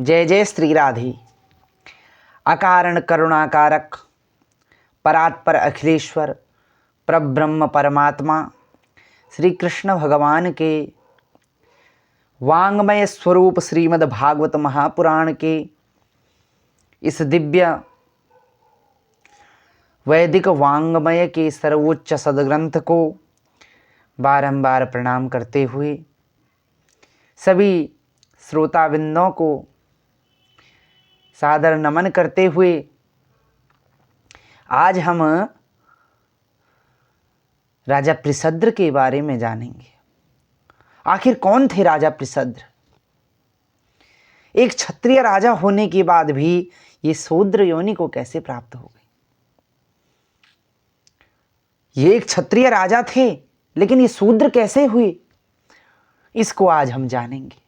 जय जय श्री राधे। अकारण करुणाकारक परात्पर अखिलेश्वर परब्रह्म परमात्मा श्री कृष्ण भगवान के वांग्मय स्वरूप श्रीमद् भागवत महापुराण के इस दिव्य वैदिक वांग्मय के सर्वोच्च सदग्रंथ को बारंबार प्रणाम करते हुए सभी श्रोताबिंदों को सादर नमन करते हुए आज हम राजा पृषद्र के बारे में जानेंगे। आखिर कौन थे राजा पृषद्र? एक क्षत्रिय राजा होने के बाद भी ये शूद्र योनि को कैसे प्राप्त हो गई? ये एक क्षत्रिय राजा थे लेकिन ये शूद्र कैसे हुए, इसको आज हम जानेंगे।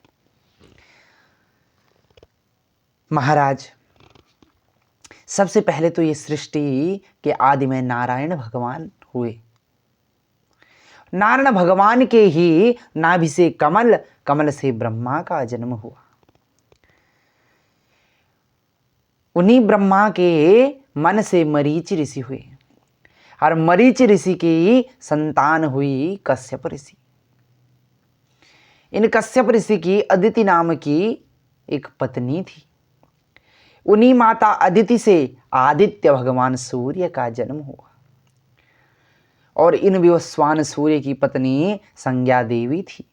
महाराज, सबसे पहले तो ये सृष्टि के आदि में नारायण भगवान हुए। नारायण भगवान के ही नाभि से कमल, कमल से ब्रह्मा का जन्म हुआ। उन्हीं ब्रह्मा के मन से मरीचि ऋषि हुए और मरीचि ऋषि की संतान हुई कश्यप ऋषि। इन कश्यप ऋषि की अदिति नाम की एक पत्नी थी। उन्हीं माता अदिति से आदित्य भगवान सूर्य का जन्म हुआ और इन विवस्वान सूर्य की पत्नी संज्ञा देवी थी,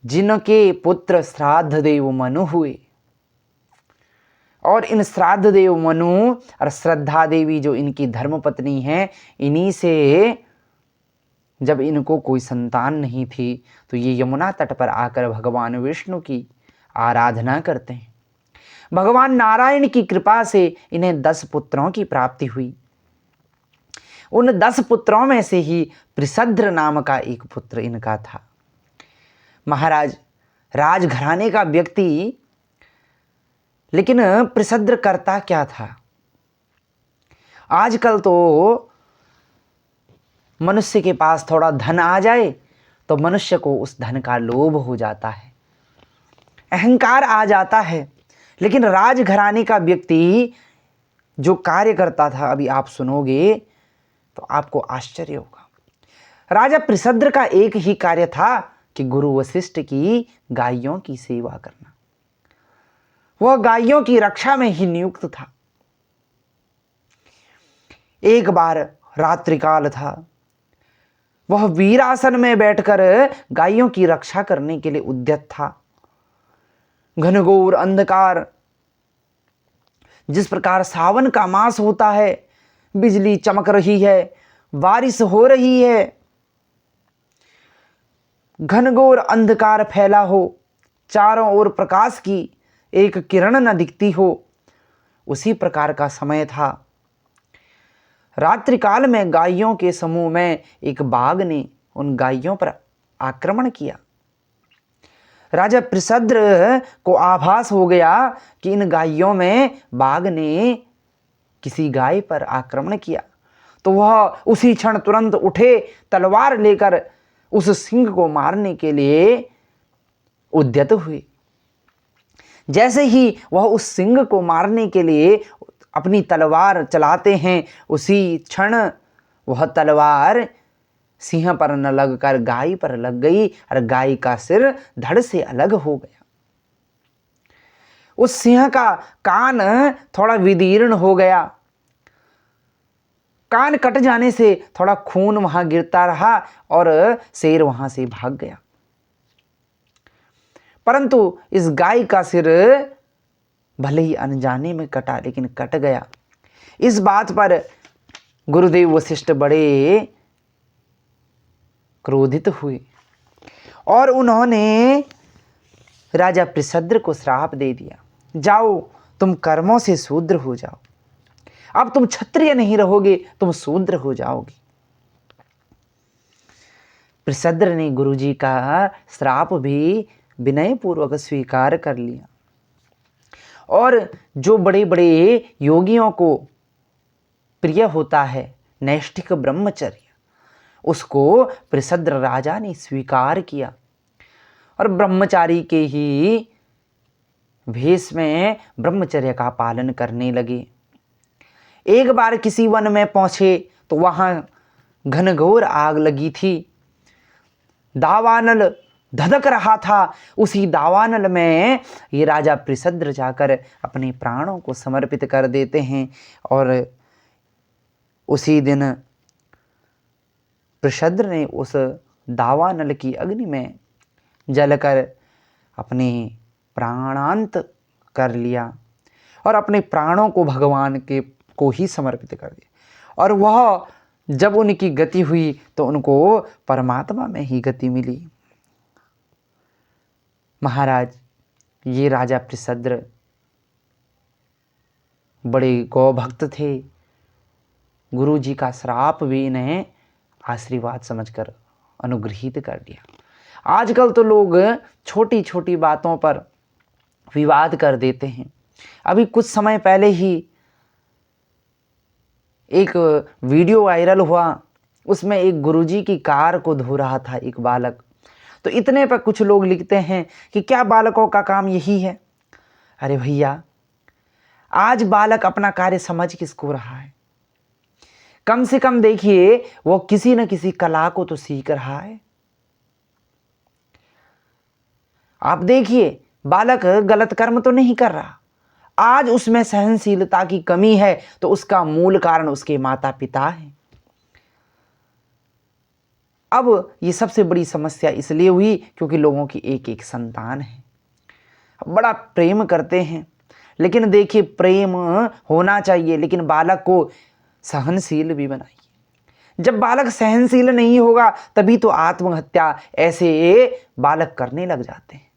जिनके पुत्र श्राद्ध देव मनु हुए। और इन श्राद्ध देव मनु और श्रद्धा देवी जो इनकी धर्म पत्नी हैं, इन्हीं से जब इनको कोई संतान नहीं थी तो ये यमुना तट पर आकर भगवान विष्णु की आराधना करते हैं। भगवान नारायण की कृपा से इन्हें 10 पुत्रों की प्राप्ति हुई। उन 10 पुत्रों में से ही पृषद्र नाम का एक पुत्र इनका था। महाराज, राजघराने का व्यक्ति, लेकिन पृषद्र करता क्या था? आजकल तो मनुष्य के पास थोड़ा धन आ जाए तो मनुष्य को उस धन का लोभ हो जाता है, अहंकार आ जाता है। लेकिन राजघराने का व्यक्ति जो कार्य करता था, अभी आप सुनोगे तो आपको आश्चर्य होगा। राजा पृषद्र का एक ही कार्य था कि गुरु वशिष्ठ की गायों की सेवा करना। वह गायों की रक्षा में ही नियुक्त था। एक बार रात्रिकाल था, वह वीरासन में बैठकर गायों की रक्षा करने के लिए उद्यत था। घनघोर अंधकार, जिस प्रकार सावन का मास होता है, बिजली चमक रही है, बारिश हो रही है, घनघोर अंधकार फैला हो, चारों ओर प्रकाश की एक किरण न दिखती हो, उसी प्रकार का समय था। रात्रिकाल में गायों के समूह में एक बाघ ने उन गायों पर आक्रमण किया। राजा पृषद्र को आभास हो गया कि इन गायों में बाघ ने किसी गाय पर आक्रमण किया, तो वह उसी क्षण तुरंत उठे, तलवार लेकर उस सिंह को मारने के लिए उद्यत हुए। जैसे ही वह उस सिंह को मारने के लिए अपनी तलवार चलाते हैं, उसी क्षण वह तलवार सिंह पर न लगकर गाय पर लग गई और गाय का सिर धड़ से अलग हो गया। उस सिंह का कान थोड़ा विदीर्ण हो गया। कान कट जाने से थोड़ा खून वहां गिरता रहा और शेर वहां से भाग गया। परंतु इस गाय का सिर भले ही अनजाने में कटा, लेकिन कट गया। इस बात पर गुरुदेव वशिष्ठ बड़े क्रोधित हुए और उन्होंने राजा पृषद्र को श्राप दे दिया, जाओ तुम कर्मों से शूद्र हो जाओ, अब तुम क्षत्रिय नहीं रहोगे, तुम शूद्र हो जाओगे। पृषद्र ने गुरुजी का श्राप भी विनयपूर्वक स्वीकार कर लिया और जो बड़े बड़े योगियों को प्रिय होता है नैष्ठिक ब्रह्मचर्य, उसको पृषद्र राजा ने स्वीकार किया और ब्रह्मचारी के ही भेष में ब्रह्मचर्य का पालन करने लगे। एक बार किसी वन में पहुंचे तो वहां घनघोर आग लगी थी। दावानल धधक रहा था। उसी दावानल में ये राजा पृषद्र जाकर अपने प्राणों को समर्पित कर देते हैं और उसी दिन पृषद्र ने उस दावानल की अग्नि में जलकर अपने प्राणांत कर लिया और अपने प्राणों को भगवान को ही समर्पित कर दिया। और वह जब उनकी गति हुई तो उनको परमात्मा में ही गति मिली। महाराज, ये राजा पृषद्र बड़े गौभक्त थे। गुरु जी का श्राप भी इन्हें आशीर्वाद समझकर अनुग्रहित कर दिया। आजकल तो लोग छोटी छोटी बातों पर विवाद कर देते हैं। अभी कुछ समय पहले ही एक वीडियो वायरल हुआ, उसमें एक गुरुजी की कार को धो रहा था एक बालक। तो इतने पर कुछ लोग लिखते हैं कि क्या बालकों का काम यही है? अरे भैया, आज बालक अपना कार्य समझ किसको रहा है? कम से कम देखिए, वो किसी न किसी कला को तो सीख रहा है। आप देखिए, बालक गलत कर्म तो नहीं कर रहा। आज उसमें सहनशीलता की कमी है तो उसका मूल कारण उसके माता पिता हैं। अब ये सबसे बड़ी समस्या इसलिए हुई क्योंकि लोगों की एक एक संतान है, बड़ा प्रेम करते हैं। लेकिन देखिए, प्रेम होना चाहिए, लेकिन बालक को सहनशील भी बनाइए। जब बालक सहनशील नहीं होगा तभी तो आत्महत्या ऐसे बालक करने लग जाते हैं।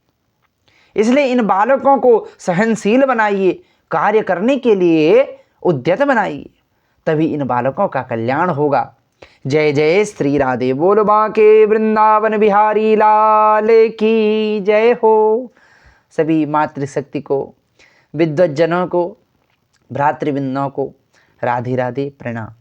इसलिए इन बालकों को सहनशील बनाइए, कार्य करने के लिए उद्यत बनाइए, तभी इन बालकों का कल्याण होगा। जय जय श्री राधे बोल बांके वृंदावन बिहारी लाल की जय हो। सभी मातृशक्ति को, विद्वज्जनों को, भ्रातृवृंदों को राधे राधे प्रणाम।